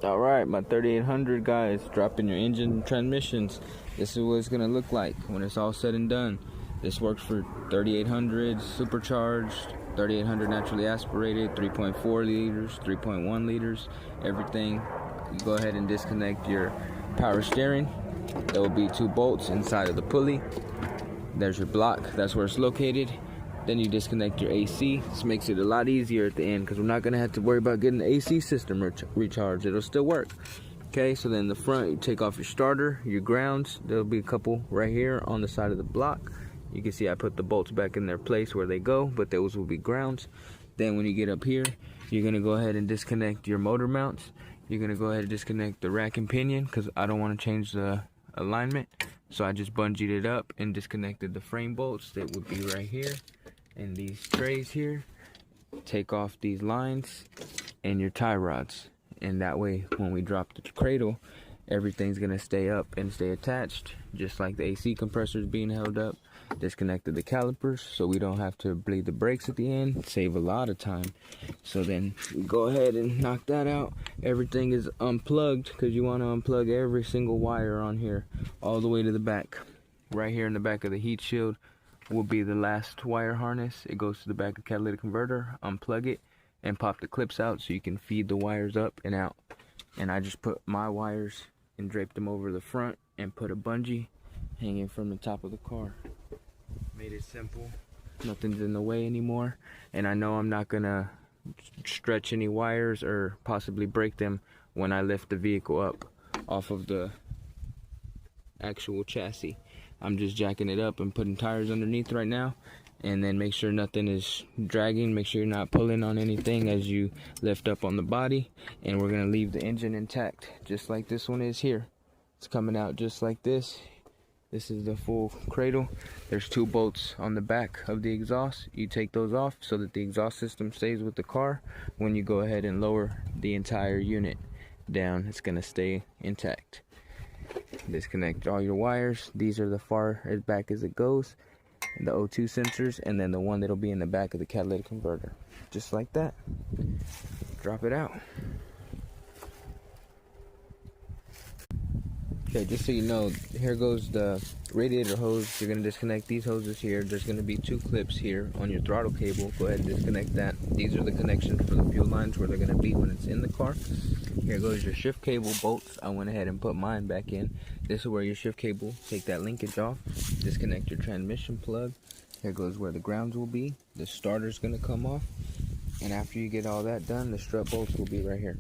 Alright, my 3800 guys, dropping your engine and transmissions. This is what it's going to look like when it's all said and done. This works for 3800 supercharged, 3800 naturally aspirated, 3.4 liters, 3.1 liters, everything. You go ahead and disconnect your power steering. There will be 2 bolts inside of the pulley. There's your block, that's where it's located. Then you disconnect your AC. This makes it a lot easier at the end because we're not going to have to worry about getting the AC system recharged. It'll still work. Okay, so then the front, you take off your starter, your grounds. There'll be a couple right here on the side of the block. You can see I put the bolts back in their place where they go, but those will be grounds. Then when you get up here, you're going to go ahead and disconnect your motor mounts. You're going to go ahead and disconnect the rack and pinion because I don't want to change the alignment. So I just bungeed it up and disconnected the frame bolts that would be right here. And these trays here, take off these lines and your tie rods, and that way when we drop the cradle, everything's gonna stay up and stay attached, just like the AC compressor is being held up. Disconnected the calipers so we don't have to bleed the brakes at the end, save a lot of time. So then we go ahead and knock that out. Everything is unplugged because you want to unplug every single wire on here all the way to the back. Right here in the back of the heat shield will be the last wire harness. It goes to the back of the catalytic converter. Unplug it and pop the clips out so you can feed the wires up and out. And I just put my wires and draped them over the front and put a bungee hanging from the top of the car. Made it simple. Nothing's in the way anymore. And I know I'm not gonna stretch any wires or possibly break them when I lift the vehicle up off of the actual chassis. I'm just jacking it up and putting tires underneath right now, and then make sure nothing is dragging. Make sure you're not pulling on anything as you lift up on the body. And we're gonna leave the engine intact just like this one is here. It's coming out just like this. This is the full cradle. There's 2 bolts on the back of the exhaust. You take those off so that the exhaust system stays with the car. When you go ahead and lower the entire unit down, it's gonna stay intact. Disconnect all your wires. These are the far as back as it goes, the O2 sensors, and then the one that'll be in the back of the catalytic converter. Just like that. Drop it out. Okay, just so you know, here goes the radiator hose. You're going to disconnect these hoses here. There's going to be 2 clips here on your throttle cable. Go ahead and disconnect that. These are the connections for the fuel lines where they're going to be when it's in the car. Here goes your shift cable bolts. I went ahead and put mine back in. This is where your shift cable, take that linkage off. Disconnect your transmission plug. Here goes where the grounds will be. The starter's going to come off. And after you get all that done, the strut bolts will be right here.